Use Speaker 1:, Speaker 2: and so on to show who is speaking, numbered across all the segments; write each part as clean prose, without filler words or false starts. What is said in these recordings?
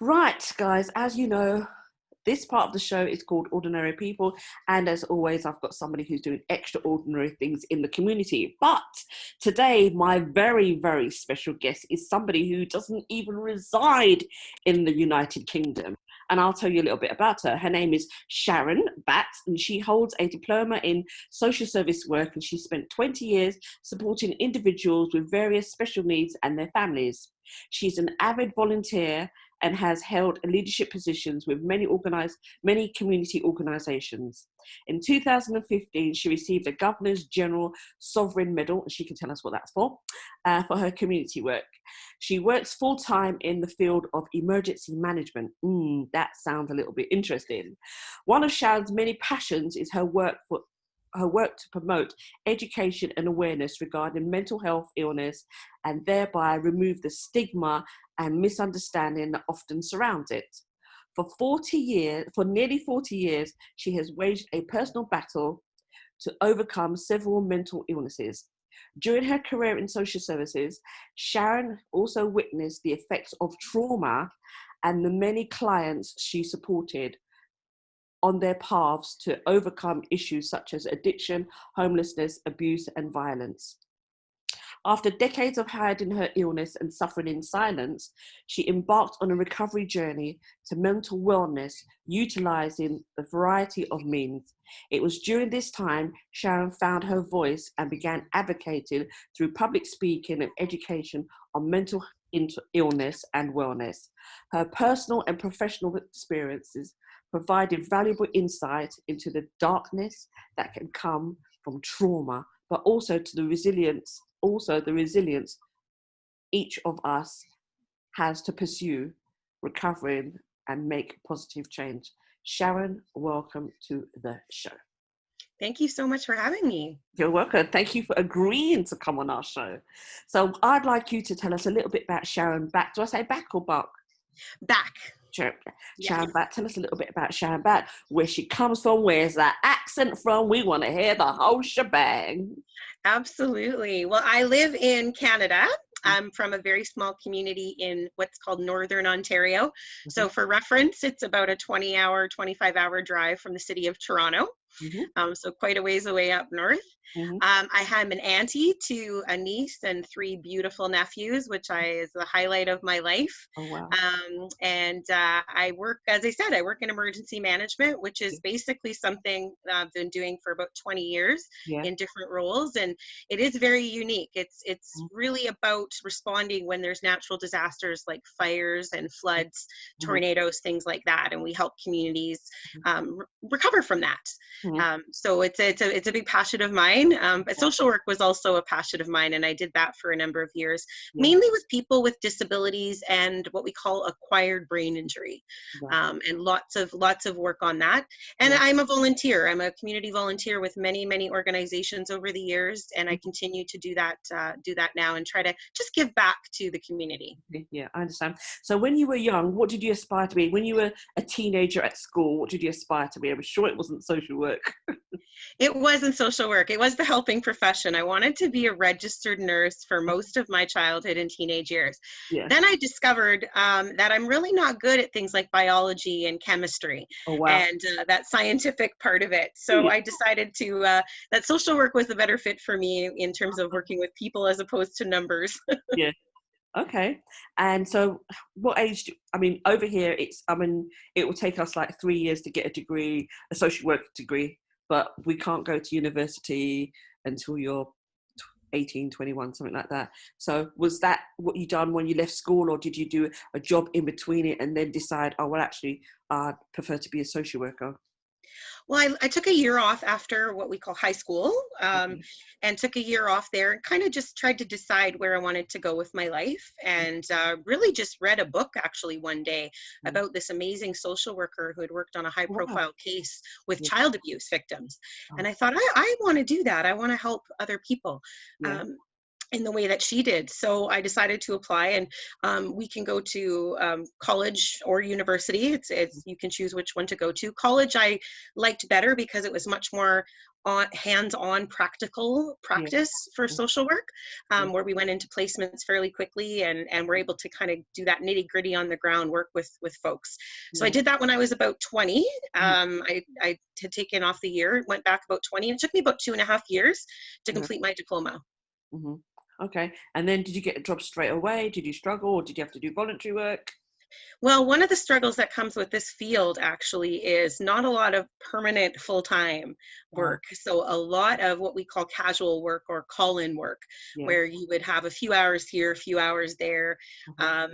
Speaker 1: Right, guys, as you know, this part of the show is called Ordinary People. And as always, I've got somebody who's doing extraordinary things in the community. But today, my very, very special guest is somebody who doesn't even reside in the United Kingdom. And I'll tell you a little bit about her. Her name is Sharon Batts, and she holds a diploma in social service work. And she spent 20 years supporting individuals with various special needs and their families. She's an avid volunteer and has held leadership positions with many community organisations. In 2015, she received a Governor's General Sovereign Medal, and she can tell us what that's for her community work. She works full-time in the field of emergency management. That sounds a little bit interesting. One of Sharon's many passions is her work to promote education and awareness regarding mental health illness and thereby remove the stigma and misunderstanding that often surrounds it. For nearly 40 years, she has waged a personal battle to overcome several mental illnesses. During her career in social services, Sharon also witnessed the effects of trauma and the many clients she supported on their paths to overcome issues such as addiction, homelessness, abuse, and violence. After decades of hiding her illness and suffering in silence, she embarked on a recovery journey to mental wellness, utilizing a variety of means. It was during this time Sharon found her voice and began advocating through public speaking and education on mental illness and wellness. Her personal and professional experiences provided valuable insight into the darkness that can come from trauma, but also to the resilience each of us has to pursue recovering and make positive change. Sharon, welcome to the show.
Speaker 2: Thank you so much for having me.
Speaker 1: You're welcome. Thank you for agreeing to come on our show. So I'd like you to tell us a little bit about Sharon Back. Do I say back or buck?
Speaker 2: Back.
Speaker 1: Sure.
Speaker 2: Yes.
Speaker 1: Sharon Back. Tell us a little bit about Sharon Back, where she comes from, where's that accent from? We want to hear the whole shebang.
Speaker 2: Absolutely. Well, I live in Canada. I'm from a very small community in what's called Northern Ontario. Mm-hmm. So for reference, it's about a 25-hour drive from the city of Toronto. Mm-hmm. So quite a ways away up north. Mm-hmm. I am an auntie to a niece and 3 beautiful nephews, which is the highlight of my life.
Speaker 1: Oh, wow.
Speaker 2: I work, as I said, I work in emergency management, which is basically something I've been doing for about 20 years in different roles. And it is very unique. It's really about responding when there's natural disasters like fires and floods, tornadoes, things like that. And we help communities recover from that. So it's a big passion of mine. But social work was also a passion of mine, and I did that for a number of years, mainly with people with disabilities and what we call acquired brain injury, and lots of work on that. And I'm a volunteer. I'm a community volunteer with many organizations over the years, and I continue to do that now and try to just give back to the community.
Speaker 1: Yeah, I understand. So when you were young, what did you aspire to be? When you were a teenager at school, what did you aspire to be? I'm sure it wasn't social work.
Speaker 2: It wasn't social work. It was the helping profession. I wanted to be a registered nurse for most of my childhood and teenage years. Yeah. Then I discovered that I'm really not good at things like biology and chemistry and that scientific part of it. So I decided that social work was the better fit for me in terms of working with people as opposed to numbers.
Speaker 1: Yeah. Okay. And so what age, over here, it will take us like 3 years to get a degree, a social work degree, but we can't go to university until you're 18, 21, something like that. So was that what you done when you left school, or did you do a job in between it and then decide, actually, I'd prefer to be a social worker?
Speaker 2: Well, I took a year off after what we call high school, and took a year off there and kind of just tried to decide where I wanted to go with my life, and really just read a book actually one day about this amazing social worker who had worked on a high profile case with child abuse victims. And I thought, I want to do that. I want to help other people. In the way that she did. So I decided to apply, and we can go to college or university. It's you can choose which one to go to. College I liked better because it was much more hands-on practical
Speaker 1: Yeah.
Speaker 2: practice for
Speaker 1: Yeah.
Speaker 2: social work,
Speaker 1: Yeah.
Speaker 2: where we went into placements fairly quickly and were able to kind of do that nitty-gritty on the ground work with folks. So I
Speaker 1: Yeah.
Speaker 2: did that when I was about 20.
Speaker 1: Mhm.
Speaker 2: I had taken off the year, went back about 20, and it took me about 2.5 years to
Speaker 1: Yeah.
Speaker 2: complete my diploma.
Speaker 1: Mhm. Okay. And then did you get a job straight away? Did you struggle, or did you have to do voluntary work?
Speaker 2: Well, one of the struggles that comes with this field actually is not a lot of permanent full-time
Speaker 1: Uh,
Speaker 2: work. So a lot of what we call casual work or call-in work,
Speaker 1: yeah.
Speaker 2: where you would have a few hours here, a few hours there,
Speaker 1: Uh-huh.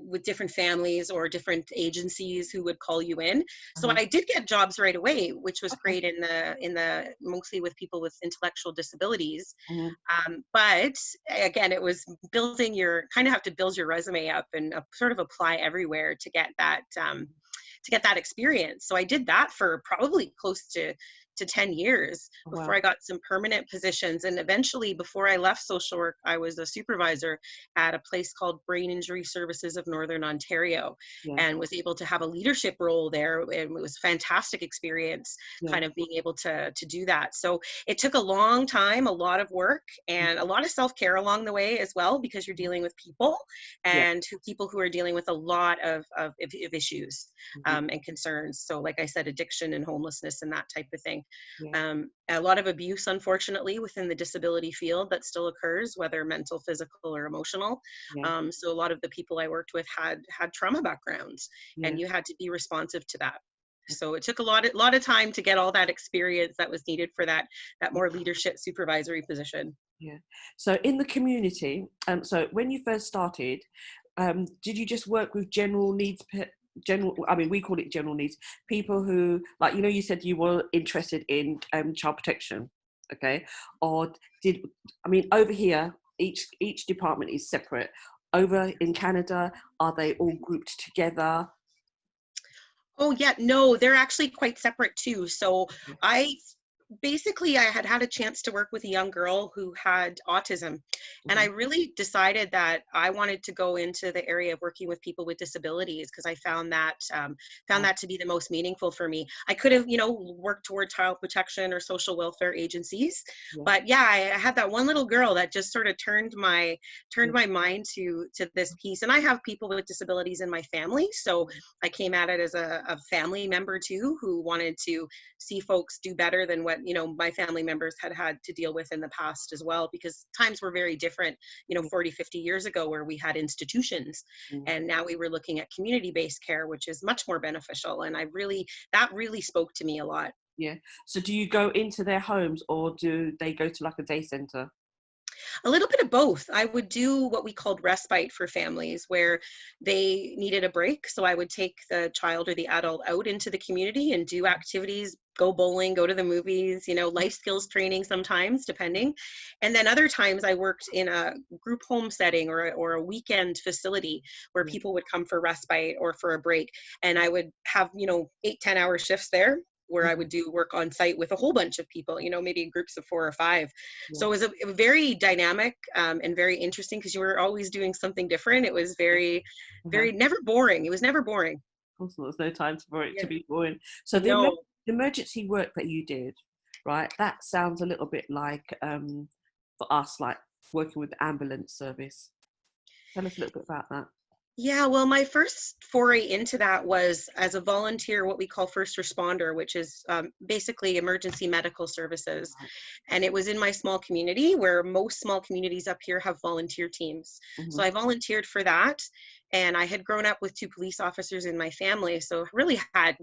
Speaker 2: with different families or different agencies who would call you in. So
Speaker 1: Uh-huh.
Speaker 2: I did get jobs right away, which was
Speaker 1: Okay.
Speaker 2: great in the mostly with people with intellectual disabilities.
Speaker 1: Mhm.
Speaker 2: But again, it was building your kind of have to build your resume up and sort of apply everywhere to get that experience. So I did that for probably close to 10 years
Speaker 1: Oh,
Speaker 2: before
Speaker 1: wow.
Speaker 2: I got some permanent positions. And eventually, before I left social work, I was a supervisor at a place called Brain Injury Services of Northern Ontario
Speaker 1: Yeah.
Speaker 2: and was able to have a leadership role there. And it was a fantastic experience
Speaker 1: Yeah.
Speaker 2: kind of being able to do that. So it took a long time, a lot of work, and a lot of self-care along the way as well, because you're
Speaker 1: Mhm.
Speaker 2: dealing with people
Speaker 1: Yeah.
Speaker 2: and people who are dealing with a lot of issues
Speaker 1: Mhm.
Speaker 2: and concerns. So like I said, addiction and homelessness and that type of thing.
Speaker 1: Yeah.
Speaker 2: A lot of abuse, unfortunately, within the disability field that still occurs, whether mental, physical, or emotional.
Speaker 1: Yeah.
Speaker 2: So a lot of the people I worked with had trauma backgrounds,
Speaker 1: Yeah.
Speaker 2: and you had to be responsive to that. So it took a lot of time to get all that experience that was needed for that more leadership supervisory position.
Speaker 1: Yeah. So in the community, so when you first started, did you just work with general needs, I mean, we call it general needs, people who, like, you said you were interested in child protection, okay? Or I mean, over here, each department is separate. Over in Canada, are they all grouped together?
Speaker 2: Oh yeah, no, they're actually quite separate too. So
Speaker 1: Yeah.
Speaker 2: I basically I had a chance to work with a young girl who had autism, and I
Speaker 1: Mhm.
Speaker 2: really decided that I wanted to go into the area of working with people with disabilities because I found
Speaker 1: Uh,
Speaker 2: that to be the most meaningful for me. I could have worked toward child protection or social welfare agencies,
Speaker 1: yeah.
Speaker 2: but yeah, I had that one little girl that just sort of turned
Speaker 1: Yeah.
Speaker 2: my mind to this piece. And I have people with disabilities in my family, so I came at it as a family member too, who wanted to see folks do better than what my family members had to deal with in the past as well, because times were very different,
Speaker 1: Yeah.
Speaker 2: 40, 50 years ago, where we had institutions,
Speaker 1: Mm.
Speaker 2: and now we were looking at community-based care, which is much more beneficial. And that really spoke to me a lot.
Speaker 1: Yeah. So do you go into their homes, or do they go to like a day center?
Speaker 2: A little bit of both. I would do what we called respite for families where they needed a break. So I would take the child or the adult out into the community and do activities, go bowling, go to the movies, life skills training sometimes, depending. And then other times I worked in a group home setting or a weekend facility where
Speaker 1: Yeah.
Speaker 2: people would come for respite or for a break. And I would have, 8, 10 hour shifts there where I would do work on site with a whole bunch of people, maybe in groups of 4 or 5.
Speaker 1: Yeah.
Speaker 2: So it was very dynamic and very interesting because you were always doing something different. It was
Speaker 1: Yeah.
Speaker 2: very,
Speaker 1: Uh-huh.
Speaker 2: very never boring. It was never boring.
Speaker 1: Also, there's no time for it to
Speaker 2: Yeah.
Speaker 1: be boring. So
Speaker 2: No.
Speaker 1: the emergency work that you did, right? That sounds a little bit like for us, like working with the ambulance service. Tell us a little bit about that.
Speaker 2: Yeah, well, my first foray into that was as a volunteer, what we call first responder, which is basically emergency medical services.
Speaker 1: Right.
Speaker 2: And it was in my small community where most small communities up here have volunteer teams. So
Speaker 1: Mm-hmm.
Speaker 2: I volunteered for that. And I had grown up with 2 police officers in my family. So really had,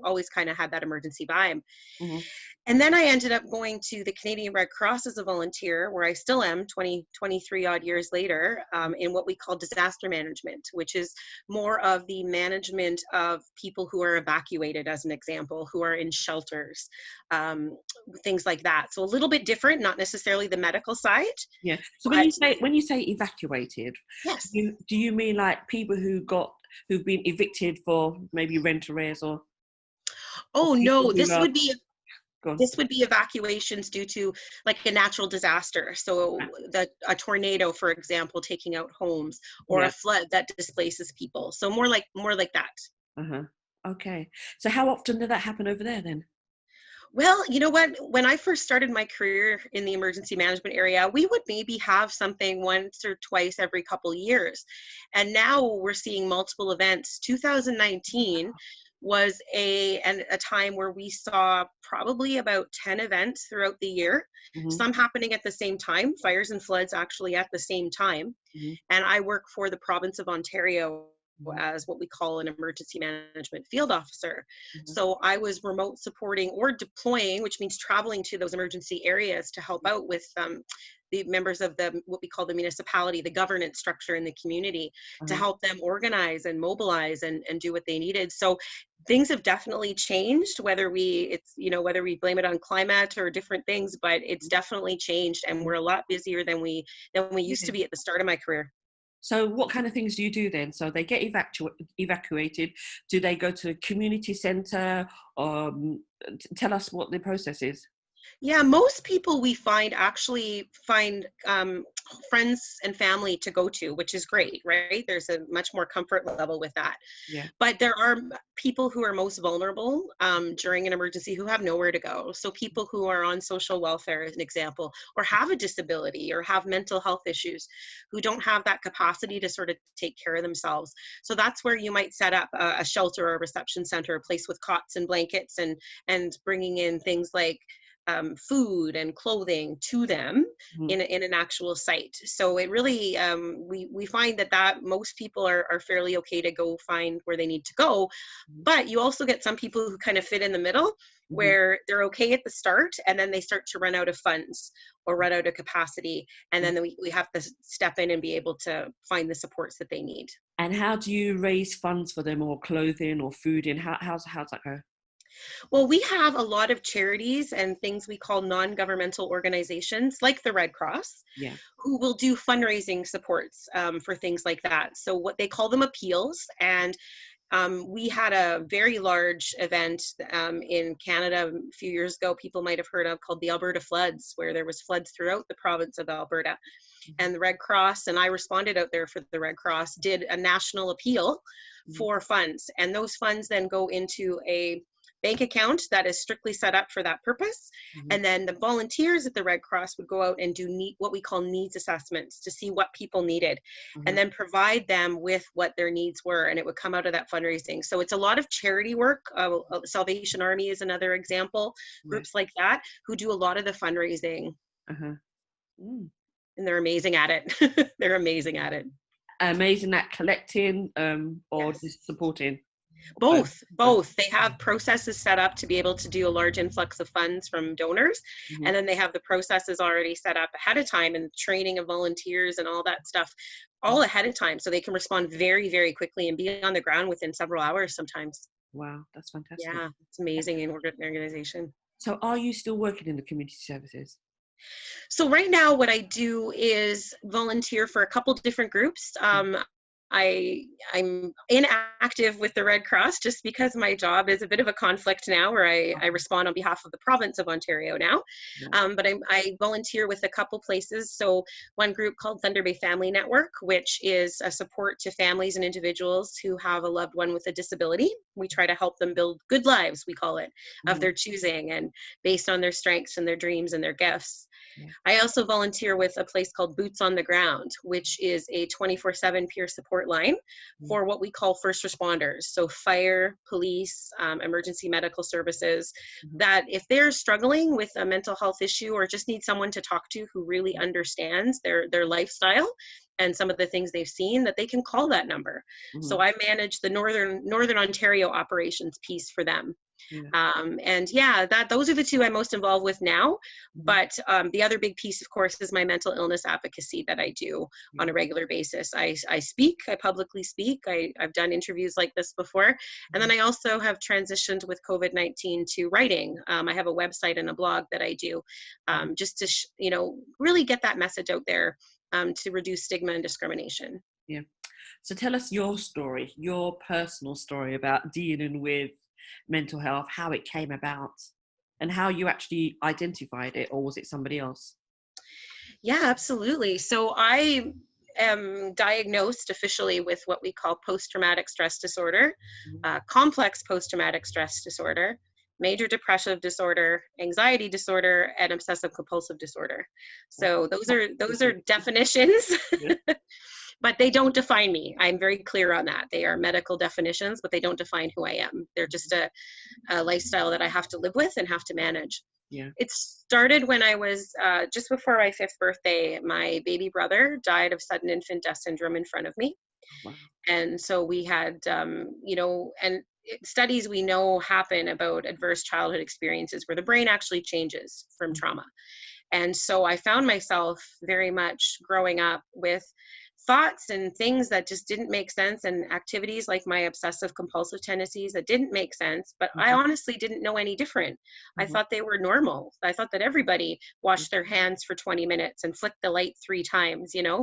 Speaker 2: always kind of had that emergency vibe.
Speaker 1: Mm-hmm.
Speaker 2: And then I ended up going to the Canadian Red Cross as a volunteer, where I still am 23 odd years later, in what we call disaster management, which is more of the management of people who are evacuated, as an example, who are in shelters, um, things like that. So a little bit different, not necessarily the medical side,
Speaker 1: Yeah. So
Speaker 2: but
Speaker 1: when you say evacuated,
Speaker 2: yes.
Speaker 1: do you mean like people who've been evicted for maybe rent arrears, or
Speaker 2: Oh
Speaker 1: people
Speaker 2: no,
Speaker 1: who
Speaker 2: this
Speaker 1: are
Speaker 2: would be
Speaker 1: gone?
Speaker 2: this would be evacuations due to like a natural disaster. So a tornado, for example, taking out homes, or a
Speaker 1: Yeah.
Speaker 2: flood that displaces people. So more like that.
Speaker 1: Uh-huh. Okay. So how often did that happen over there then?
Speaker 2: Well, you know what? When I first started my career in the emergency management area, we would maybe have something once or twice every couple years. And now we're seeing multiple events. 2019 was a time where we saw probably about 10 events throughout the year,
Speaker 1: Mm-hmm.
Speaker 2: some happening at the same time, fires and floods actually at the same time.
Speaker 1: Mm-hmm.
Speaker 2: And I work for the province of Ontario
Speaker 1: Mm-hmm.
Speaker 2: as what we call an emergency management field officer.
Speaker 1: Mm-hmm.
Speaker 2: So I was remote supporting or deploying, which means traveling to those emergency areas to help out with the members of the what we call the municipality, the governance structure in the community, to
Speaker 1: Uh-huh.
Speaker 2: help them organize and mobilize and do what they needed. So things have definitely changed, whether whether we blame it on climate or different things, but it's definitely changed, and we're a lot busier than we used
Speaker 1: Yeah.
Speaker 2: to be at the start of my career.
Speaker 1: So what kind of things do you do then? So they get evacuated. Do they go to a community centre? Tell us what the process is.
Speaker 2: Yeah, most people we find actually find friends and family to go to, which is great, right? There's a much more comfort level with that.
Speaker 1: Yeah.
Speaker 2: But there are people who are most vulnerable during an emergency who have nowhere to go. So people who are on social welfare, as an example, or have a disability or have mental health issues, who don't have that capacity to sort of take care of themselves. So that's where you might set up a shelter or a reception center, a place with cots and blankets, and bringing in things like food and clothing to them
Speaker 1: Mm-hmm.
Speaker 2: in an actual site. So it really, we find that most people are fairly okay to go find where they need to go. But you also get some people who kind of fit in the middle,
Speaker 1: Mm-hmm.
Speaker 2: where they're okay at the start and then they start to run out of funds or run out of capacity. And then we have to step in and be able to find the supports that they need.
Speaker 1: And how do you raise funds for them, or clothing or food? And how's that go?
Speaker 2: Well, we have a lot of charities and things we call non-governmental organizations like the Red Cross,
Speaker 1: Yeah.
Speaker 2: who will do fundraising supports for things like that. So what they call them appeals. And we had a very large event in Canada a few years ago, people might have heard of, called the Alberta floods, where there was floods throughout the province of Alberta. And the Red Cross, and I responded out there for the Red Cross, did a national appeal
Speaker 1: Mm-hmm.
Speaker 2: for funds. And those funds then go into a bank account that is strictly set up for that purpose.
Speaker 1: Mm-hmm.
Speaker 2: And then the volunteers at the Red Cross would go out and do what we call needs assessments to see what people needed,
Speaker 1: Mm-hmm.
Speaker 2: and then provide them with what their needs were. And it would come out of that fundraising. So it's a lot of charity work. Salvation Army is another example,
Speaker 1: Yeah.
Speaker 2: groups like that who do a lot of the fundraising.
Speaker 1: Uh-huh. Mm.
Speaker 2: And they're amazing at it. They're amazing at it.
Speaker 1: Amazing at collecting, or
Speaker 2: Yes.
Speaker 1: just supporting.
Speaker 2: Both,
Speaker 1: Both.
Speaker 2: both. They have processes set up to be able to do a large influx of funds from donors.
Speaker 1: Mm-hmm.
Speaker 2: And then they have the processes already set up ahead of time, and training of volunteers and all that stuff all ahead of time. So they can respond very, very quickly and be on the ground within several hours sometimes.
Speaker 1: Wow, that's fantastic.
Speaker 2: Yeah, it's amazing in organization.
Speaker 1: So are you still working in the community services?
Speaker 2: So right now what I do is volunteer for a couple different groups. I'm inactive with the Red Cross just because my job is a bit of a conflict now, where I respond on behalf of the province of Ontario now.
Speaker 1: Yeah.
Speaker 2: But I volunteer with a couple places. So one group called Thunder Bay Family Network, which is a support to families and individuals who have a loved one with a disability. We try to help them build good lives, we call it, of
Speaker 1: Mm-hmm.
Speaker 2: their choosing, and based on their strengths and their dreams and their gifts.
Speaker 1: Yeah.
Speaker 2: I also volunteer with a place called Boots on the Ground, which is a 24/7 peer support line for what we call first responders. So fire, police, emergency medical services,
Speaker 1: Mm-hmm.
Speaker 2: that if they're struggling with a mental health issue or just need someone to talk to who really understands their lifestyle and some of the things they've seen, that they can call that number.
Speaker 1: Mm-hmm.
Speaker 2: So I manage the Northern Ontario operations piece for them.
Speaker 1: Yeah.
Speaker 2: And yeah, those are the two I'm most involved with now.
Speaker 1: Mm-hmm.
Speaker 2: But the other big piece, of course, is my mental illness advocacy that I do on a regular basis. I speak, I publicly speak. I've done interviews like this before. And then I also have transitioned with COVID-19 to writing. I have a website and a blog that I do just to, really get that message out there to reduce stigma and discrimination.
Speaker 1: Yeah. So tell us your story, your personal story about dealing with mental health, how it came about, and how you actually identified it, or was it somebody else?
Speaker 2: Yeah, absolutely. So I am diagnosed officially with what we call post-traumatic stress disorder,
Speaker 1: Mm-hmm.
Speaker 2: complex post-traumatic stress disorder. major depressive disorder, anxiety disorder, and obsessive compulsive disorder. So those are definitions,
Speaker 1: Yeah.
Speaker 2: but they don't define me. I'm very clear on that. They are medical definitions, but they don't define who I am. They're just a lifestyle that I have to live with and have to manage.
Speaker 1: Yeah.
Speaker 2: It started when I was just before my 5th birthday. My baby brother died of sudden infant death syndrome in front of me.
Speaker 1: Wow.
Speaker 2: And so we had, and studies we know happen about adverse childhood experiences where the brain actually changes from trauma. And so I found myself very much growing up with thoughts and things that just didn't make sense, and activities like my obsessive compulsive tendencies that didn't make sense, but I honestly didn't know any different. I thought they were normal. I thought that everybody washed their hands for 20 minutes and flicked the light 3 times,
Speaker 1: Yeah.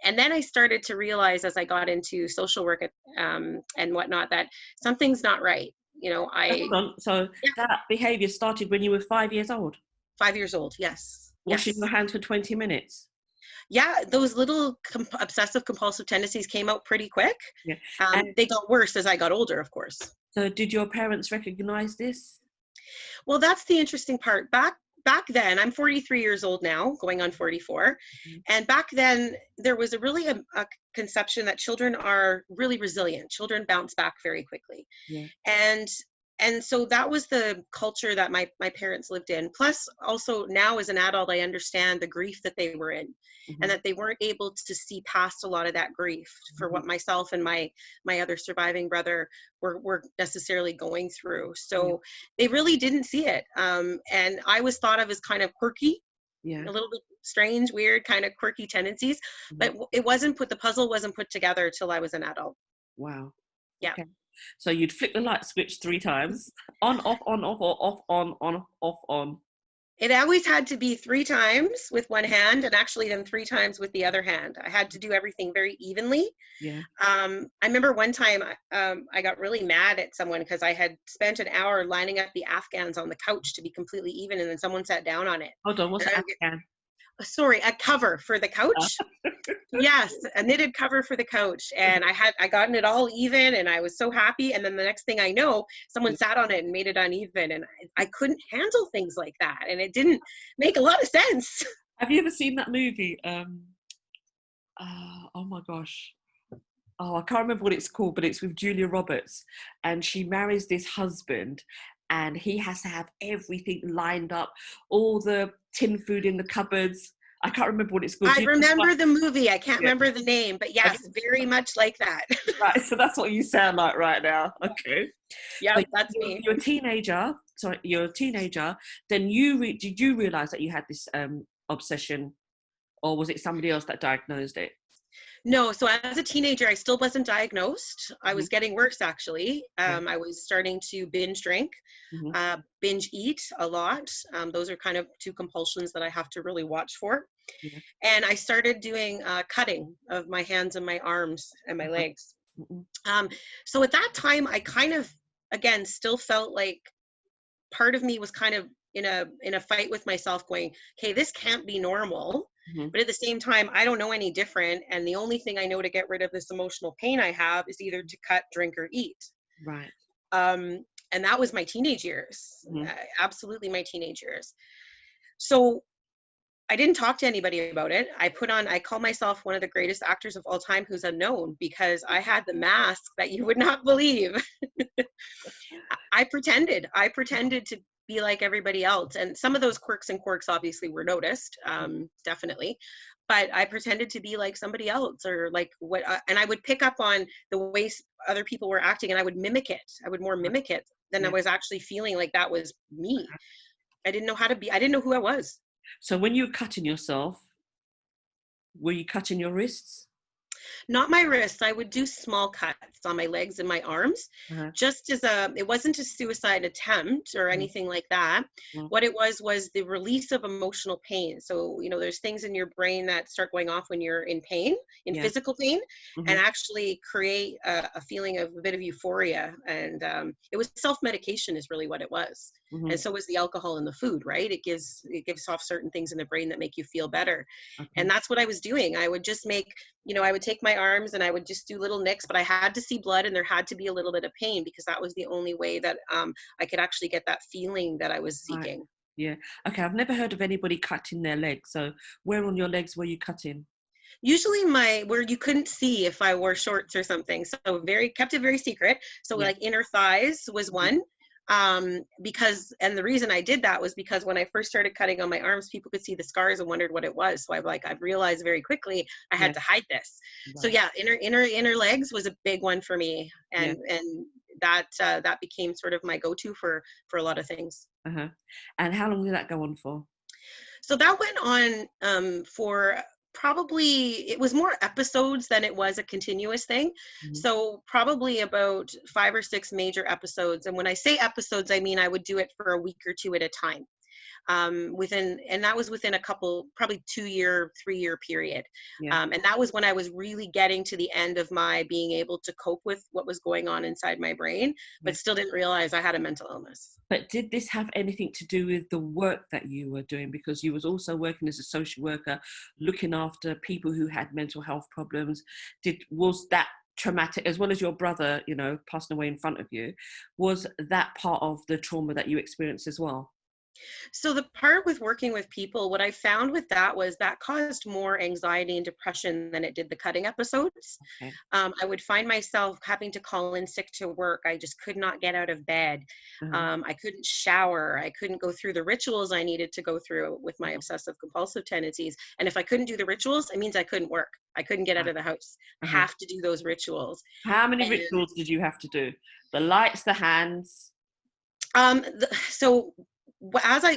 Speaker 2: And then I started to realize as I got into social work and whatnot that something's not right.
Speaker 1: Hold on. So
Speaker 2: Yeah.
Speaker 1: that behavior started when you were 5 years old?
Speaker 2: 5 years old, yes.
Speaker 1: Washing your hands for 20 minutes?
Speaker 2: Yeah, those little obsessive compulsive tendencies came out pretty quick.
Speaker 1: Yeah.
Speaker 2: They got worse as I got older, of course.
Speaker 1: So did your parents recognize this?
Speaker 2: Well, that's the interesting part. Back then, I'm 43 years old now, going on 44. And back then, there was a conception that children are really resilient. Children bounce back very quickly.
Speaker 1: Yeah.
Speaker 2: And so that was the culture that my parents lived in. Plus, also now as an adult, I understand the grief that they were in, and that they weren't able to see past a lot of that grief for what myself and my other surviving brother were necessarily going through. So they really didn't see it. And I was thought of as kind of quirky, a little bit strange, weird, kind of quirky tendencies, but the puzzle wasn't put together till I was an adult.
Speaker 1: Wow.
Speaker 2: Yeah.
Speaker 1: Okay. So you'd flick the light switch 3 times, on, off, or off, on, off, on.
Speaker 2: It always had to be 3 times with one hand, and actually then 3 times with the other hand. I had to do everything very evenly.
Speaker 1: Yeah.
Speaker 2: I remember one time I got really mad at someone because I had spent an hour lining up the Afghans on the couch to be completely even, and then someone sat down on it.
Speaker 1: Hold on, what's an Afghan?
Speaker 2: Sorry, a cover for the couch. Yes, a knitted cover for the couch. And I gotten it all even, and I was so happy. And then the next thing I know, someone sat on it and made it uneven. And I couldn't handle things like that. And it didn't make a lot of sense.
Speaker 1: Have you ever seen that movie? Oh my gosh. Oh, I can't remember what it's called, but it's with Julia Roberts. And she marries this husband, and he has to have everything lined up, all the tin food in the cupboards. I can't remember what it's called.
Speaker 2: I remember the movie. I can't remember the name, but yes, very much like that.
Speaker 1: Right, so that's what you sound like right now. Okay.
Speaker 2: Yeah,
Speaker 1: so
Speaker 2: that's me.
Speaker 1: You're a teenager. Sorry, you're a teenager. Then did you realize that you had this obsession, or was it somebody else that diagnosed it?
Speaker 2: No, so as a teenager, I still wasn't diagnosed. I was getting worse, actually. I was starting to binge drink, binge eat a lot. Those are kind of 2 compulsions that I have to really watch for. And I started doing cutting of my hands and my arms and my legs. So at that time, I kind of, again, still felt like part of me was kind of in a fight with myself going, okay, this can't be normal. But at the same time, I don't know any different. And the only thing I know to get rid of this emotional pain I have is either to cut, drink, or eat.
Speaker 1: Right.
Speaker 2: And that was my teenage years. Absolutely my teenage years. So I didn't talk to anybody about it. I call myself one of the greatest actors of all time who's unknown, because I had the mask that you would not believe. I pretended to be like everybody else. And some of those quirks obviously were noticed, definitely. But I pretended to be like somebody else, or like and I would pick up on the ways other people were acting, and I would mimic it. I would more mimic it than I was actually feeling like that was me. I didn't know how to be. I didn't know who I was.
Speaker 1: So when you were cutting yourself, were you cutting your wrists?
Speaker 2: Not my wrists. I would do small cuts on my legs and my arms, just as it wasn't a suicide attempt or anything like that. What it was the release of emotional pain. So, there's things in your brain that start going off when you're in pain, in physical pain, and actually create a feeling of a bit of euphoria. And it was self-medication is really what it was. And so was the alcohol and the food, right? It gives off certain things in the brain that make you feel better. And that's what I was doing. I would just I would take my my arms and I would just do little nicks, but I had to see blood and there had to be a little bit of pain because that was the only way that I could actually get that feeling that I was
Speaker 1: Right.
Speaker 2: seeking.
Speaker 1: Yeah. Okay. I've never heard of anybody cutting their legs. So where on your legs were you cutting?
Speaker 2: Usually where you couldn't see if I wore shorts or something. So kept it very secret. So
Speaker 1: Yeah.
Speaker 2: like inner thighs was
Speaker 1: Mhm.
Speaker 2: one. And the reason I did that was because when I first started cutting on my arms, people could see the scars and wondered what it was. So I've realized very quickly I had
Speaker 1: Yeah.
Speaker 2: to hide this. So
Speaker 1: Right.
Speaker 2: yeah, inner legs was a big one for me.
Speaker 1: Yeah.
Speaker 2: And that became sort of my go-to for a lot of things.
Speaker 1: Uh-huh. And how long did that go on for?
Speaker 2: So that went on for probably, it was more episodes than it was a continuous thing.
Speaker 1: Mhm.
Speaker 2: So probably about 5 or 6 major episodes. And when I say episodes, I mean I would do it for a week or two at a time. And that was within a couple, probably 2-year, 3-year period.
Speaker 1: Yeah.
Speaker 2: And that was when I was really getting to the end of my being able to cope with what was going on inside my brain,
Speaker 1: Yeah.
Speaker 2: but still didn't realize I had a mental illness.
Speaker 1: But did this have anything to do with the work that you were doing? Because you was also working as a social worker, looking after people who had mental health problems. Was that traumatic, as well as your brother, passing away in front of you? Was that part of the trauma that you experienced as well?
Speaker 2: So the part with working with people, what I found with that was that caused more anxiety and depression than it did the cutting episodes.
Speaker 1: Okay.
Speaker 2: I would find myself having to call in sick to work. I just could not get out of bed.
Speaker 1: Uh-huh.
Speaker 2: I couldn't shower. I couldn't go through the rituals I needed to go through with my
Speaker 1: Uh-huh.
Speaker 2: obsessive compulsive tendencies. And if I couldn't do the rituals, it means I couldn't work. I couldn't get out
Speaker 1: Right.
Speaker 2: of the house. I
Speaker 1: Uh-huh.
Speaker 2: have to do those rituals.
Speaker 1: How many
Speaker 2: And
Speaker 1: rituals did you have to do? The lights, the hands.
Speaker 2: so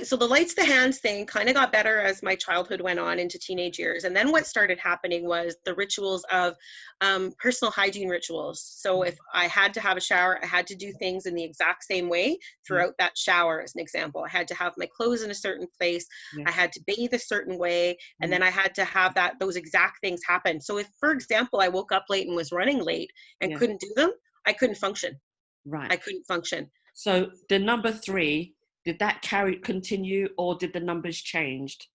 Speaker 2: so the lights the hands thing kind of got better as my childhood went on into teenage years, and then what started happening was the rituals of personal hygiene rituals. So if I had to have a shower, I had to do things in the exact same way
Speaker 1: Yeah.
Speaker 2: throughout that shower. As an example, I had to have my clothes in a certain place,
Speaker 1: Yeah.
Speaker 2: I had to bathe a certain way, and
Speaker 1: Mhm.
Speaker 2: then I had to have those exact things happen. So if, for example, I woke up late and was running late and
Speaker 1: Yeah.
Speaker 2: couldn't do them, I couldn't function.
Speaker 1: Right.
Speaker 2: I couldn't function.
Speaker 1: So the number 3, did that continue, or did the numbers changed?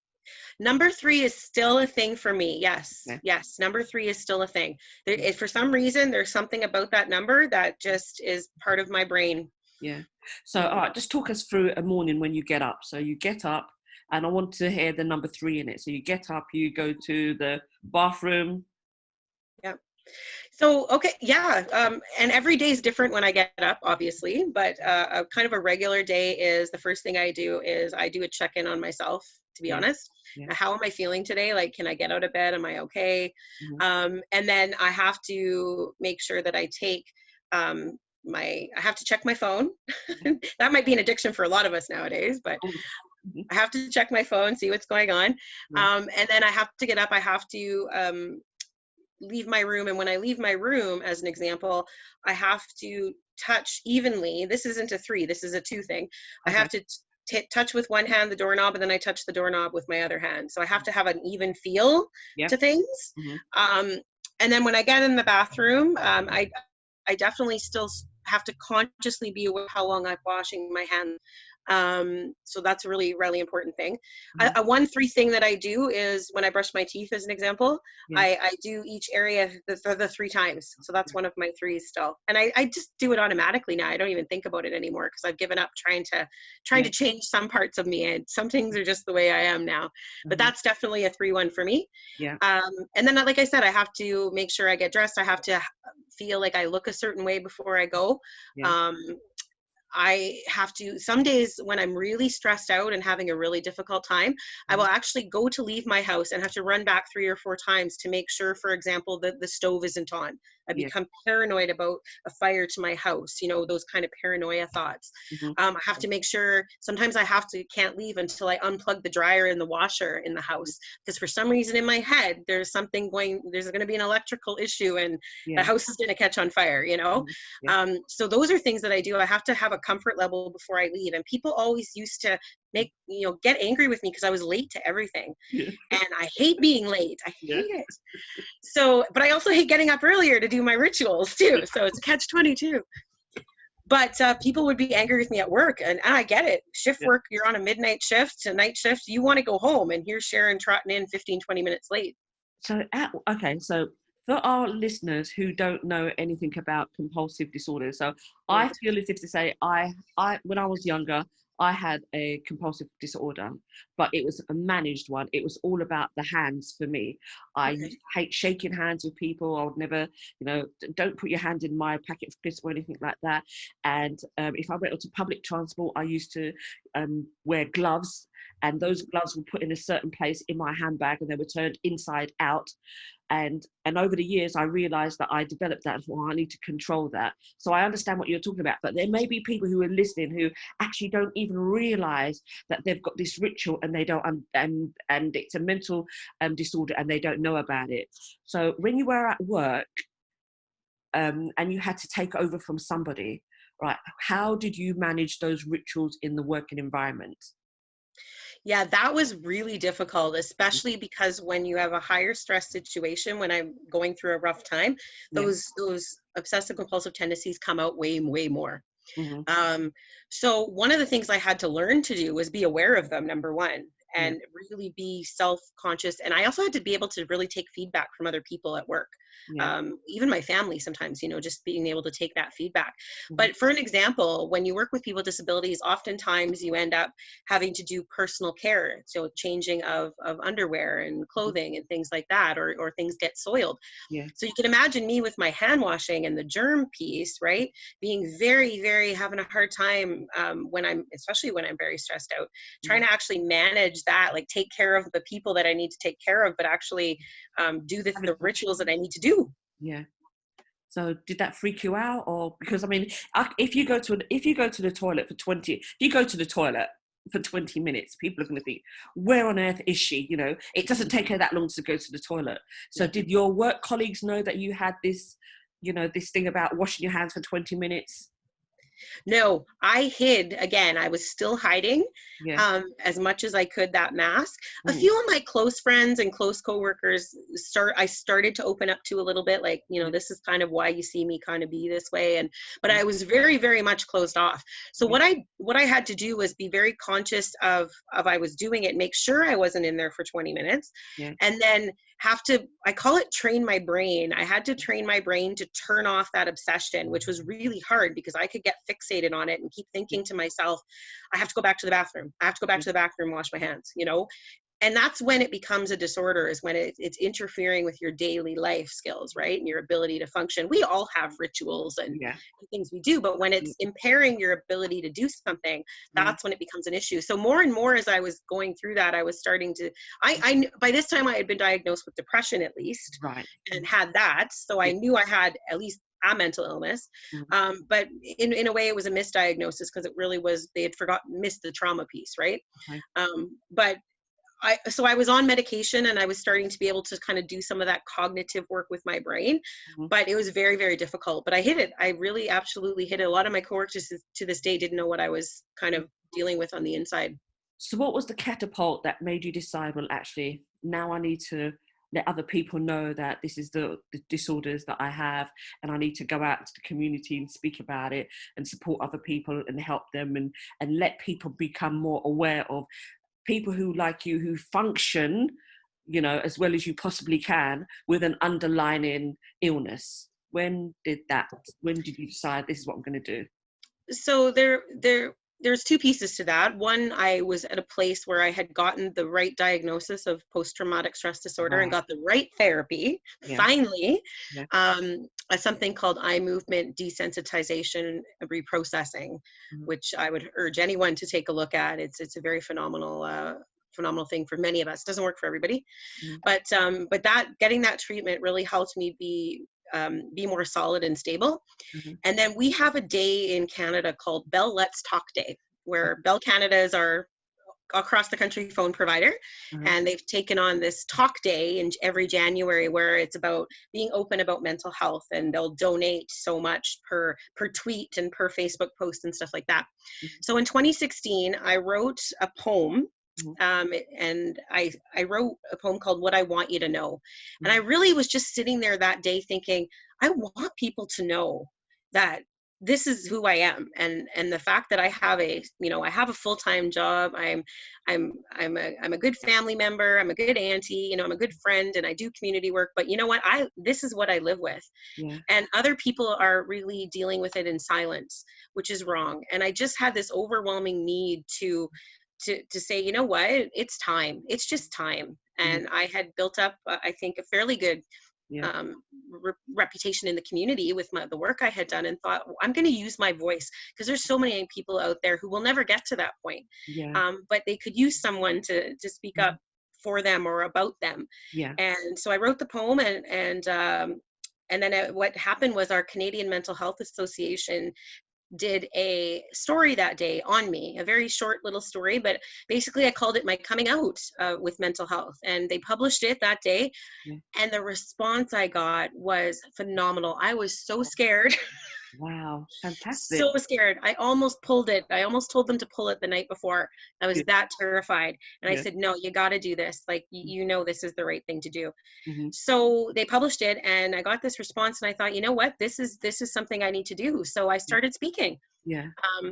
Speaker 2: Number 3 is still a thing for me. Yes,
Speaker 1: Yeah.
Speaker 2: yes. Number 3 is still a thing.
Speaker 1: Yeah.
Speaker 2: For some reason, there's something about that number that just is part of my brain.
Speaker 1: Yeah. So, all right, just talk us through a morning when you get up. So you get up, and I want to hear the number 3 in it. So you get up, you go to the bathroom.
Speaker 2: Yeah. So, okay, yeah. And every day is different when I get up, obviously, but a kind of a regular day is the first thing I do is I do a check-in on myself, to be
Speaker 1: Yeah.
Speaker 2: honest.
Speaker 1: Yeah.
Speaker 2: How am I feeling today? Like, can I get out of bed? Am I okay?
Speaker 1: Mhm.
Speaker 2: And then I have to make sure that I take I have to check my phone. That might be an addiction for a lot of us nowadays, but
Speaker 1: Oh, mhm.
Speaker 2: I have to check my phone, see what's going on.
Speaker 1: Yeah.
Speaker 2: And then I have to get up. I have to leave my room. And when I leave my room, as an example, I have to touch evenly. This isn't a 3, this is a 2 thing. I
Speaker 1: Okay.
Speaker 2: have to touch with one hand the doorknob, and then I touch the doorknob with my other hand. So I have to have an even feel
Speaker 1: Yeah.
Speaker 2: to things.
Speaker 1: Mhm.
Speaker 2: Um, and then when I get in the bathroom, I definitely still have to consciously be aware of how long I'm washing my hands. So that's a really, really important thing.
Speaker 1: Mhm.
Speaker 2: A 1-3 thing that I do is when I brush my teeth, as an example,
Speaker 1: Yeah.
Speaker 2: I do each area the 3 times. So that's one of my 3s still. And I just do it automatically now. I don't even think about it anymore because I've given up trying
Speaker 1: Yeah.
Speaker 2: to change some parts of me. And some things are just the way I am now. But
Speaker 1: Mhm.
Speaker 2: that's definitely a 3-1 for me.
Speaker 1: Yeah.
Speaker 2: And then, like I said, I have to make sure I get dressed. I have to feel like I look a certain way before I go.
Speaker 1: Yeah.
Speaker 2: Um, I have to, some days when I'm really stressed out and having a really difficult time, I will
Speaker 1: Mhm.
Speaker 2: actually go to leave my house and have to run back 3 or 4 times to make sure, for example, that the stove isn't on. I
Speaker 1: Yeah.
Speaker 2: become paranoid about a fire to my house, those kind of paranoia thoughts.
Speaker 1: Mhm.
Speaker 2: I have to make sure, sometimes I can't leave until I unplug the dryer and the washer in the house. Because for some reason in my head, there's going to be an electrical issue and the
Speaker 1: Yeah.
Speaker 2: house is going to catch on fire,
Speaker 1: Mhm. Yeah.
Speaker 2: So those are things that I do. I have to have a comfort level before I leave. And people always used to get angry with me because I was late to everything.
Speaker 1: Yeah.
Speaker 2: And I hate being late. I
Speaker 1: Yeah.
Speaker 2: hate it. So, but I also hate getting up earlier to do my rituals too. So it's a catch-22. But people would be angry with me at work. And I get it. Shift
Speaker 1: Yeah.
Speaker 2: work, you're on a midnight shift, a night shift. You want to go home. And here's Sharon trotting in 15, 20 minutes late.
Speaker 1: So, okay. So for our listeners who don't know anything about compulsive disorder, so I
Speaker 2: Right.
Speaker 1: feel as if to say I when I was younger, I had a compulsive disorder, but it was a managed one. It was all about the hands for me. I
Speaker 2: Okay.
Speaker 1: used to hate shaking hands with people. I would never, don't put your hand in my packet of crisps or anything like that. And if I went onto public transport, I used to wear gloves, and those
Speaker 2: Mhm.
Speaker 1: gloves were put in a certain place in my handbag, and they were turned inside out. And over the years I realized that I developed that. Well, I need to control that. So I understand what you're talking about, but there may be people who are listening who actually don't even realize that they've got this ritual, and they don't and it's a mental disorder, and they don't know about it. So when you were at work, and you had to take over from somebody, right, how did you manage those rituals in the working environment?
Speaker 2: Yeah, that was really difficult, especially because when you have a higher stress situation, when I'm going through a rough time,
Speaker 1: Yeah.
Speaker 2: those obsessive compulsive tendencies come out way more.
Speaker 1: Hmm.
Speaker 2: Um, so one of the things I had to learn to do was be aware of them, number one,
Speaker 1: Yeah.
Speaker 2: and really be self-conscious. And I also had to be able to really take feedback from other people at work.
Speaker 1: Yeah.
Speaker 2: Even my family sometimes, just being able to take that feedback.
Speaker 1: Hmm.
Speaker 2: But for an example, when you work with people with disabilities, oftentimes you end up having to do personal care. So changing of underwear and
Speaker 1: Hmm.
Speaker 2: clothing and things like that, or things get soiled.
Speaker 1: Yeah.
Speaker 2: So you can imagine me with my hand washing and the germ piece, right? Being very, having a hard time especially when I'm very stressed out, trying
Speaker 1: Yeah.
Speaker 2: to actually manage that, like take care of the people that I need to take care of, but actually do the rituals that I need to do.
Speaker 1: Yeah. So did that freak you out, or because I mean, if you go to the toilet for 20, if you go to the toilet for 20 minutes, people are going to think, where on earth is she? It doesn't take her that long to go to the toilet. So
Speaker 2: Yeah.
Speaker 1: did your work colleagues know that you had this, this thing about washing your hands for 20 minutes?
Speaker 2: No, I hid again. I was still hiding
Speaker 1: Yeah.
Speaker 2: as much as I could that mask. A
Speaker 1: Mm.
Speaker 2: few of my close friends and close coworkers I started to open up to a little bit, like,
Speaker 1: Yeah.
Speaker 2: this is kind of why you see me kind of be this way. But
Speaker 1: Yeah.
Speaker 2: I was very much closed off. So
Speaker 1: Yeah.
Speaker 2: what I had to do was be very conscious of I was doing it, make sure I wasn't in there for 20 minutes,
Speaker 1: Yeah.
Speaker 2: and then have to, I call it train my brain. I had to train my brain to turn off that obsession, which was really hard because I could get fixated on it and keep
Speaker 1: Yeah.
Speaker 2: thinking to myself, I have to go back to the bathroom. I have to go back
Speaker 1: Yeah.
Speaker 2: to the bathroom, wash my hands. And that's when it becomes a disorder, is when it's interfering with your daily life skills, right? And your ability to function. We all have rituals and
Speaker 1: Yeah.
Speaker 2: things we do, but when
Speaker 1: Yeah.
Speaker 2: it's impairing your ability to do something,
Speaker 1: Yeah.
Speaker 2: that's when it becomes an issue. So more and more as I was going through that, I was starting to, by this time I had been diagnosed with depression at least,
Speaker 1: Right.
Speaker 2: and had that. So I
Speaker 1: Yeah.
Speaker 2: knew I had at least a mental illness.
Speaker 1: Mhm.
Speaker 2: But in a way it was a misdiagnosis, because it really was, they had missed the trauma piece, right?
Speaker 1: Okay.
Speaker 2: But I was on medication, and I was starting to be able to kind of do some of that cognitive work with my brain,
Speaker 1: Mhm.
Speaker 2: but it was very difficult. But I hit it. I really absolutely hit it. A lot of my coworkers to this day didn't know what I was kind of dealing with on the inside.
Speaker 1: So what was the catapult that made you decide, well, actually, now I need to let other people know that this is the disorders that I have, and I need to go out into the community and speak about it and support other people and help them, and let people become more aware of people who, like you, who function, as well as you possibly can with an underlying illness. When did you decide this is what I'm going to do?
Speaker 2: So there's two pieces to that. One, I was at a place where I had gotten the right diagnosis of post-traumatic stress disorder and
Speaker 1: Right.
Speaker 2: got the right therapy,
Speaker 1: Yeah.
Speaker 2: finally.
Speaker 1: Yeah.
Speaker 2: Something called eye movement desensitization reprocessing,
Speaker 1: Mhm.
Speaker 2: which I would urge anyone to take a look at. It's a very phenomenal thing for many of us. It doesn't work for everybody,
Speaker 1: Mhm.
Speaker 2: but that getting that treatment really helped me be more solid and stable.
Speaker 1: Mhm.
Speaker 2: And then we have a day in Canada called Bell Let's Talk Day, where Bell Canada is our across the country phone provider,
Speaker 1: Mhm.
Speaker 2: and they've taken on this talk day in every January, where it's about being open about mental health, and they'll donate so much per tweet and per Facebook post and stuff like that.
Speaker 1: Mhm.
Speaker 2: So in 2016 I wrote a poem,
Speaker 1: Mhm.
Speaker 2: and I wrote a poem called What I Want You to Know. And I
Speaker 1: Mhm.
Speaker 2: really was just sitting there that day thinking, I want people to know that this is who I am. And the fact that I have I have a full-time job. I'm a good family member. I'm a good auntie, I'm a good friend, and I do community work. But you know what? This is what I live with.
Speaker 1: Yeah.
Speaker 2: And other people are really dealing with it in silence, which is wrong. And I just had this overwhelming need to say, you know what? It's time. It's just time.
Speaker 1: Yeah.
Speaker 2: And I had built up, I think, a fairly good
Speaker 1: Yeah.
Speaker 2: reputation in the community with the work I had done, and thought, well, I'm going to use my voice, because there's so many people out there who will never get to that point.
Speaker 1: Yeah.
Speaker 2: But they could use someone to speak up for them or about them.
Speaker 1: Yeah.
Speaker 2: And so I wrote the poem, and then what happened was our Canadian Mental Health Association did a story that day on me, a very short little story, but basically I called it my coming out with mental health. And they published it that day.
Speaker 1: Yeah.
Speaker 2: And the response I got was phenomenal. I was so scared.
Speaker 1: Wow, fantastic.
Speaker 2: So scared. I almost pulled it. I almost told them to pull it the night before. I was that terrified. And I said, no, you got to do this. Like, this is the right thing to do.
Speaker 1: Mm-hmm.
Speaker 2: So they published it, and I got this response, and I thought, you know what, this is something I need to do. So I started speaking.
Speaker 1: Yeah.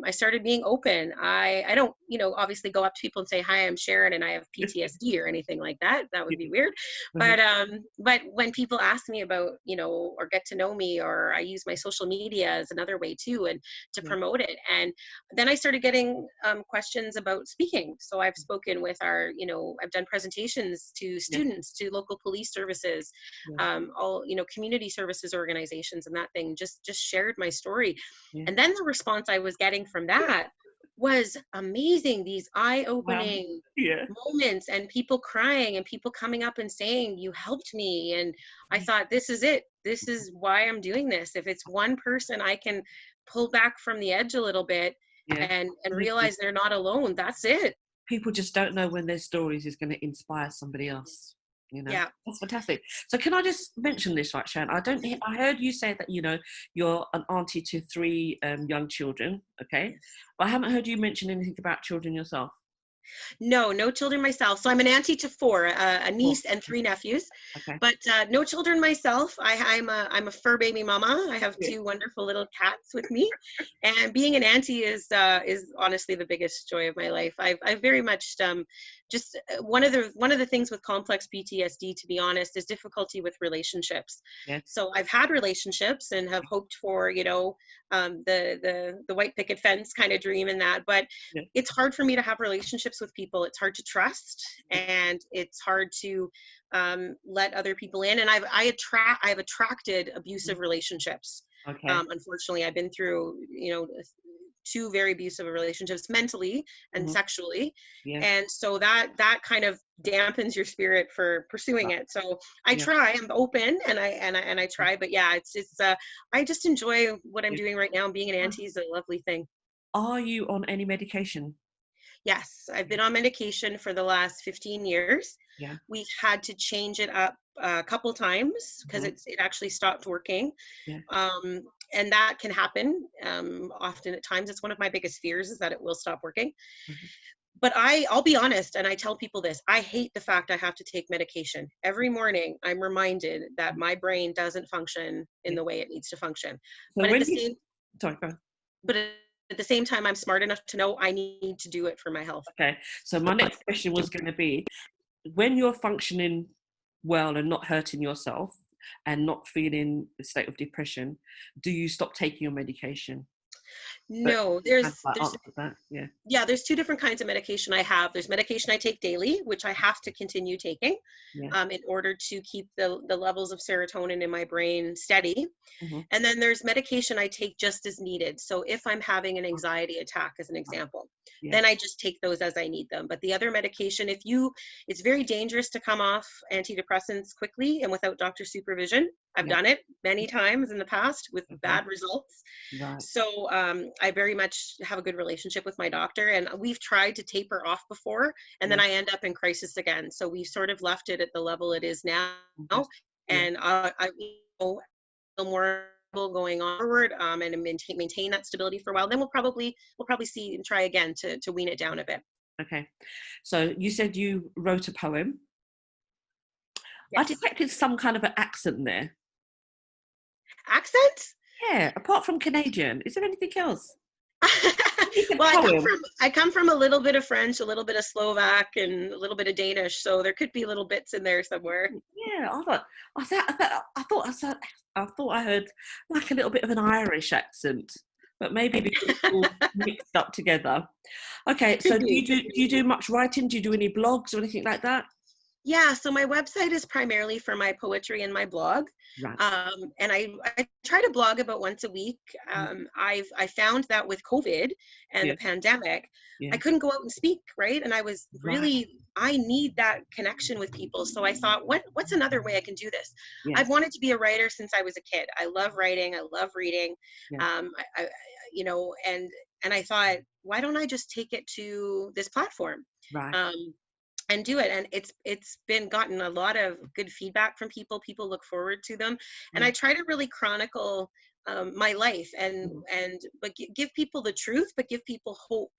Speaker 2: I started being open. I don't, obviously go up to people and say, hi, I'm Sharon and I have PTSD or anything like that. That would be weird. But when people ask me about, or get to know me, or I use my social media as another way too, and to promote it. And then I started getting questions about speaking. So I've spoken with I've done presentations to students, to local police services, all, community services organizations, and that thing, just shared my story. And then the response I was getting from that was amazing. These eye-opening moments, and people crying, and people coming up and saying, you helped me. And I thought, this is it. This is why I'm doing this. If it's one person I can pull back from the edge a little bit and realize they're not alone, that's it.
Speaker 1: People just don't know when their stories is going to inspire somebody else.
Speaker 2: Yeah,
Speaker 1: that's fantastic. So can I just mention this, right, Sharon? I heard you say that you're an auntie to 3 young children, okay? But I haven't heard you mention anything about children yourself.
Speaker 2: No children myself. So I'm an auntie to 4, a niece and 3 nephews.
Speaker 1: Okay.
Speaker 2: But no children myself. I'm a fur baby mama. I have 2 wonderful little cats with me, and being an auntie is honestly the biggest joy of my life. I very much just one of the things with complex PTSD, to be honest, is difficulty with relationships. So I've had relationships and have hoped for the white picket fence kind of dream in that, but it's hard for me to have relationships with people. It's hard to trust, and it's hard to let other people in. And I've attracted abusive relationships.
Speaker 1: Okay.
Speaker 2: Unfortunately, I've been through 2 very abusive relationships, mentally and sexually. And so that kind of dampens your spirit for pursuing it. So I try, I'm open, and I try, but it's I just enjoy what I'm doing right now. Being an auntie is a lovely thing.
Speaker 1: Are you on any medication?
Speaker 2: Yes, I've been on medication for the last 15 years.
Speaker 1: Yeah.
Speaker 2: We've had to change it up a couple times because it actually stopped working. And that can happen often at times. It's one of my biggest fears, is that it will stop working. But I'll be honest, and I tell people this, I hate the fact I have to take medication. Every morning, I'm reminded that my brain doesn't function in the way it needs to function.
Speaker 1: So
Speaker 2: But at the same time, I'm smart enough to know I need to do it for my health.
Speaker 1: Okay. So my next question was going to be, when you're functioning well and not hurting yourself and not feeling a state of depression, do you stop taking your medication?
Speaker 2: No, there's 2 different kinds of medication I have. There's medication I take daily, which I have to continue taking in order to keep the levels of serotonin in my brain steady. And then there's medication I take just as needed. So if I'm having an anxiety attack, as an example, then I just take those as I need them. But the other medication, it's very dangerous to come off antidepressants quickly and without doctor supervision. I've done it many times in the past with bad results. So I very much have a good relationship with my doctor, and we've tried to taper off before, and then I end up in crisis again. So we've sort of left it at the level it is now, and I feel more going onward, and maintain that stability for a while. Then we'll probably see and try again to wean it down a bit.
Speaker 1: Okay. So you said you wrote a poem. I detected some kind of an accent there.
Speaker 2: Accent?
Speaker 1: Yeah, apart from Canadian, is there anything else? You said
Speaker 2: Well,
Speaker 1: poem.
Speaker 2: I come from a little bit of French, a little bit of Slovak, and a little bit of Danish, so there could be little bits in there somewhere.
Speaker 1: Yeah, I thought I heard like a little bit of an Irish accent, but maybe because it's all mixed up together. Okay, so
Speaker 2: Could be, could
Speaker 1: do you
Speaker 2: be.
Speaker 1: do much writing? Do you do any blogs or anything like that?
Speaker 2: Yeah, so my website is primarily for my poetry and my blog.
Speaker 1: Right.
Speaker 2: And I try to blog about once a week.
Speaker 1: Mm.
Speaker 2: I found that with COVID and
Speaker 1: Yeah.
Speaker 2: the pandemic, I
Speaker 1: Yeah.
Speaker 2: couldn't go out and speak, right? And
Speaker 1: Right.
Speaker 2: I need that connection with people. So I thought, what's another way I can do this?
Speaker 1: Yeah.
Speaker 2: I've wanted to be a writer since I was a kid. I love writing. I love reading.
Speaker 1: Yeah.
Speaker 2: You know, and I thought, why don't I just take it to this platform?
Speaker 1: Right.
Speaker 2: Um, and do it, and it's been gotten a lot of good feedback from people look forward to them, and
Speaker 1: Yeah.
Speaker 2: I try to really chronicle my life,
Speaker 1: Mhm.
Speaker 2: and but give people the truth, but give people hope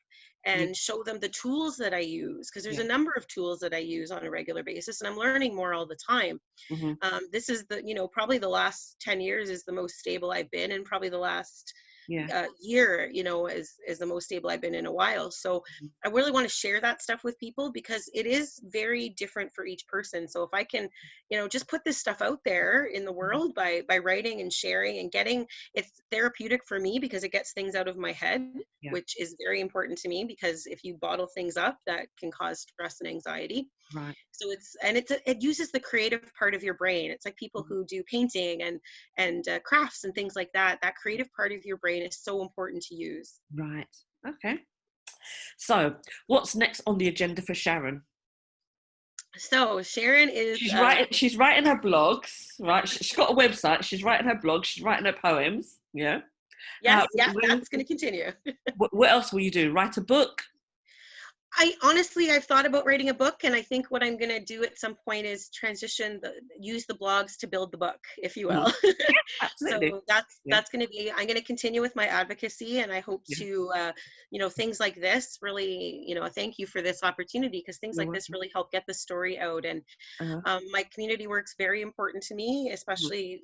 Speaker 1: Yeah.
Speaker 2: and show them the tools that I use, because there's
Speaker 1: Yeah.
Speaker 2: a number of tools that I use on a regular basis, and I'm learning more all the time.
Speaker 1: Hmm.
Speaker 2: This is the, you know, probably the last 10 years is the most stable I've been, and probably the last
Speaker 1: Yeah.
Speaker 2: year, you know, is the most stable I've been in a while. So
Speaker 1: Mhm.
Speaker 2: I really want to share that stuff with people, because it is very different for each person. So if I can, you know, just put this stuff out there in the
Speaker 1: Mhm.
Speaker 2: world by writing and sharing and getting, it's therapeutic for me because it gets things out of my head,
Speaker 1: Yeah.
Speaker 2: which is very important to me, because if you bottle things up, that can cause stress and anxiety.
Speaker 1: Right.
Speaker 2: So it uses the creative part of your brain. It's like people
Speaker 1: Mhm.
Speaker 2: who do painting and crafts and things like that. That creative part of your brain is so important to use.
Speaker 1: Right. Okay. So, what's next on the agenda for Sharon?
Speaker 2: So Sharon is
Speaker 1: She's writing. She's writing her blogs. Right. She's got a website. She's writing her blogs. She's writing her poems. Yeah.
Speaker 2: yes, yeah,
Speaker 1: When,
Speaker 2: that's going to continue.
Speaker 1: what else will you do? Write a book?
Speaker 2: I honestly, I've thought about writing a book, and I think what I'm going to do at some point is use the blogs to build the book, if you
Speaker 1: Mhm.
Speaker 2: will.
Speaker 1: Absolutely.
Speaker 2: So
Speaker 1: Yeah.
Speaker 2: that's going to be. I'm going to continue with my advocacy, and I hope
Speaker 1: Yeah.
Speaker 2: to, you know, things like this really, you know, thank you for this opportunity, because things
Speaker 1: You're
Speaker 2: like this
Speaker 1: welcome.
Speaker 2: really help get the story out. And
Speaker 1: Uh-huh.
Speaker 2: my community work's very important to me,
Speaker 1: Mhm.
Speaker 2: especially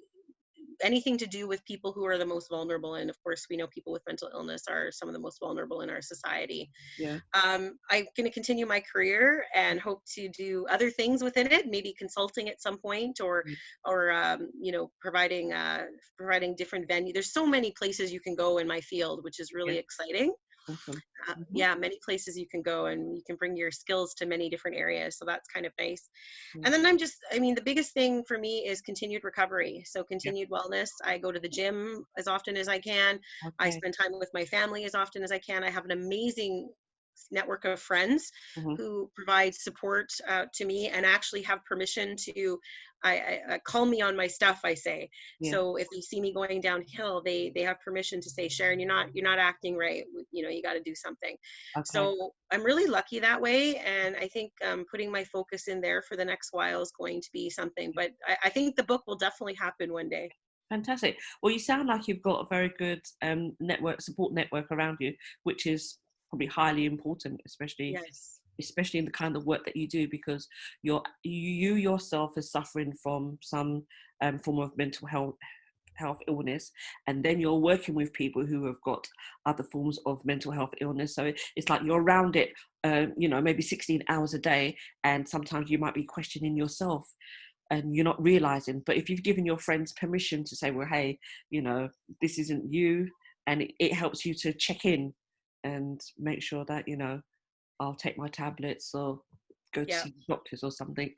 Speaker 2: anything to do with people who are the most vulnerable. And of course, we know people with mental illness are some of the most vulnerable in our society.
Speaker 1: Yeah.
Speaker 2: I'm going to continue my career and hope to do other things within it, maybe consulting at some point,
Speaker 1: Yeah.
Speaker 2: or you know, providing different venue. There's so many places you can go in my field, which is
Speaker 1: Yeah.
Speaker 2: really exciting.
Speaker 1: Awesome. Hmm.
Speaker 2: Yeah, many places you can go, and you can bring your skills to many different areas. So that's kind of nice.
Speaker 1: Yeah.
Speaker 2: And then I mean, the biggest thing for me is continued recovery. So
Speaker 1: Yeah.
Speaker 2: continued wellness. I go to the gym as often as I can. I
Speaker 1: Okay.
Speaker 2: spend time with my family as often as I can. I have an amazing network of friends
Speaker 1: Hmm.
Speaker 2: who provide support to me, and actually have permission to call me on my stuff, I say.
Speaker 1: Yeah.
Speaker 2: So if they see me going downhill, they have permission to say, Sharon, you're not acting right, you know, you got to do something.
Speaker 1: Okay.
Speaker 2: So I'm really lucky that way, and I think putting my focus in there for the next while is going to be something. But I think the book will definitely happen one day.
Speaker 1: Fantastic. Well, you sound like you've got a very good support network around you, which is probably highly important,
Speaker 2: Yes.
Speaker 1: especially in the kind of work that you do, because you yourself is suffering from some form of mental health illness, and then you're working with people who have got other forms of mental health illness. So it's like you're around it, maybe 16 hours a day, and sometimes you might be questioning yourself and you're not realizing. But if you've given your friends permission to say, well, hey, this isn't you, and it helps you to check in and make sure that, I'll take my tablets or go to
Speaker 2: Yeah.
Speaker 1: see the doctors or something.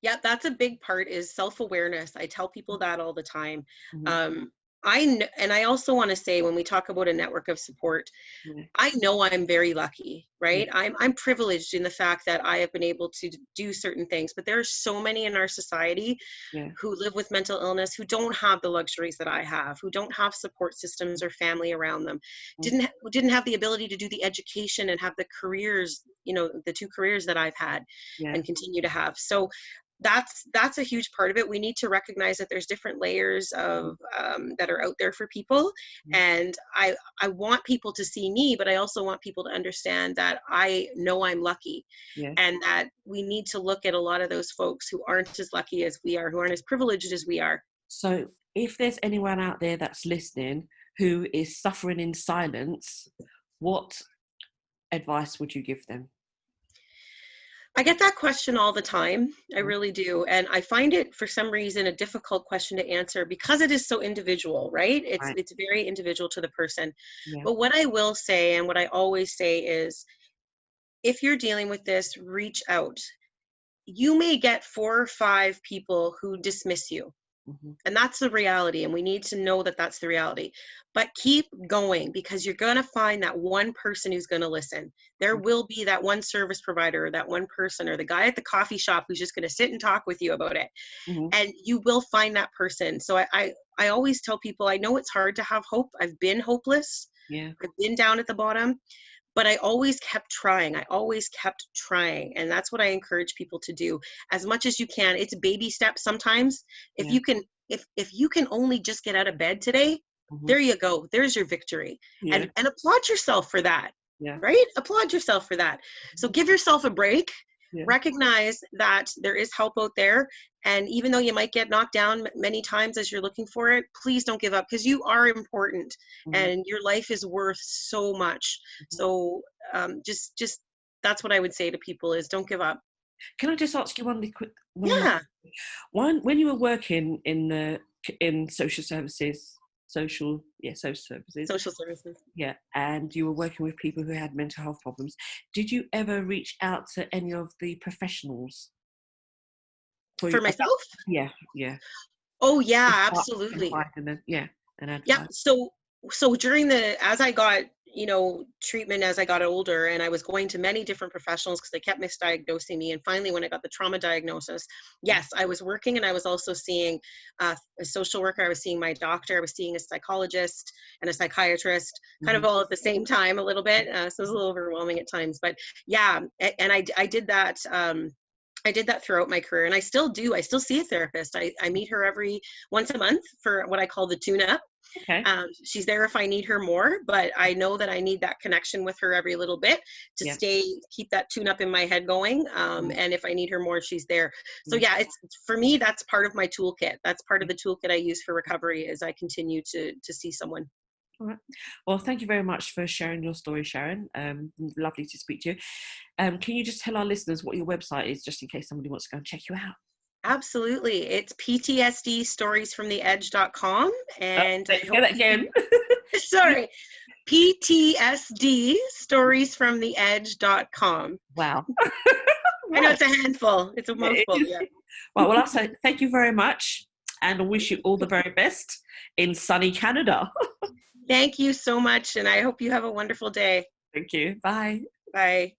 Speaker 2: Yeah, that's a big part, is self-awareness. I tell people that all the time.
Speaker 1: Mm-hmm.
Speaker 2: Um, and I also want to say, when we talk about a network of support,
Speaker 1: Yeah.
Speaker 2: I know I'm very lucky,
Speaker 1: Yeah.
Speaker 2: right? I'm privileged in the fact that I have been able to do certain things, but there are so many in our society
Speaker 1: Yeah.
Speaker 2: who live with mental illness who don't have the luxuries that I have, who don't have support systems or family around them, didn't have the ability to do the education and have the careers, you know, the two careers that I've had
Speaker 1: Yeah.
Speaker 2: and continue to have. So that's a huge part of it. We need to recognize that there's different layers of that are out there for people,
Speaker 1: Mm-hmm.
Speaker 2: and I want people to see me, but I also want people to understand that I know I'm lucky,
Speaker 1: Yeah.
Speaker 2: and that we need to look at a lot of those folks who aren't as lucky as we are, who aren't as privileged as we are.
Speaker 1: So if there's anyone out there that's listening who is suffering in silence, what advice would you give them?
Speaker 2: I get that question all the time. I really do. And I find it for some reason a difficult question to answer because it is so individual, right? It's
Speaker 1: Right.
Speaker 2: it's very individual to the person.
Speaker 1: Yeah.
Speaker 2: But what I will say and what I always say is if you're dealing with this, reach out. You may get 4 or 5 people who dismiss you.
Speaker 1: Hmm.
Speaker 2: And that's the reality. And we need to know that that's the reality. But keep going because you're going to find that one person who's going to listen. There will be that one service provider or that one person or the guy at the coffee shop who's just going to sit and talk with you about it.
Speaker 1: Hmm.
Speaker 2: And you will find that person. So I always tell people, I know it's hard to have hope. I've been hopeless.
Speaker 1: Yeah.
Speaker 2: I've been down at the bottom, but I always kept trying. I always kept trying. And that's what I encourage people to do as much as you can. It's baby steps sometimes. If
Speaker 1: Yeah.
Speaker 2: you can, if you can only just get out of bed today,
Speaker 1: Hmm.
Speaker 2: there you go. There's your victory.
Speaker 1: Yeah.
Speaker 2: And applaud yourself for that.
Speaker 1: Yeah.
Speaker 2: Right? Applaud yourself for that. So give yourself a break.
Speaker 1: Yeah.
Speaker 2: Recognize that there is help out there. And even though you might get knocked down many times as you're looking for it, please don't give up because you are important
Speaker 1: Hmm.
Speaker 2: and your life is worth so much. So just that's what I would say to people is don't give up.
Speaker 1: Can I just ask you one more?
Speaker 2: Yeah,
Speaker 1: One, when you were working in social services, social services,
Speaker 2: social services.
Speaker 1: yeah, and you were working with people who had mental health problems, did you ever reach out to any of the professionals for
Speaker 2: For myself?
Speaker 1: yeah, yeah,
Speaker 2: Oh yeah,
Speaker 1: advice,
Speaker 2: absolutely.
Speaker 1: yeah, and
Speaker 2: Yeah.
Speaker 1: advice.
Speaker 2: So during as I got, treatment as I got older and I was going to many different professionals because they kept misdiagnosing me. And finally, when I got the trauma diagnosis, yes, I was working and I was also seeing a social worker. I was seeing my doctor. I was seeing a psychologist and a psychiatrist kind
Speaker 1: Hmm.
Speaker 2: of all at the same time a little bit. So it was a little overwhelming at times, but yeah, and I did that. I did that throughout my career and I still do. I still see a therapist. I meet her every once a month for what I call the tune up.
Speaker 1: Okay.
Speaker 2: She's there if I need her more, but I know that I need that connection with her every little bit to
Speaker 1: Yeah.
Speaker 2: keep that tune up in my head going.
Speaker 1: Mm.
Speaker 2: And if I need her more, she's there. So
Speaker 1: Yeah.
Speaker 2: yeah, it's for me, that's part of my toolkit. That's part of the toolkit I use for recovery as I continue to see someone.
Speaker 1: All right. Well, thank you very much for sharing your story, Sharon. Lovely to speak to you. Can you just tell our listeners what your website is, just in case somebody wants to go and check you out?
Speaker 2: Absolutely. It's ptSDstoriesfromtheedge.com. And I
Speaker 1: Say
Speaker 2: hope
Speaker 1: that again.
Speaker 2: sorry, ptsdstoriesfromtheedge.com.
Speaker 1: Wow.
Speaker 2: I know
Speaker 1: Right.
Speaker 2: it's a handful. It's a
Speaker 1: Yeah, it
Speaker 2: mouthful.
Speaker 1: is.
Speaker 2: Yeah.
Speaker 1: Well, I'll say thank you very much and I wish you all the very best in sunny Canada.
Speaker 2: Thank you so much. And I hope you have a wonderful day.
Speaker 1: Thank you. Bye.
Speaker 2: Bye.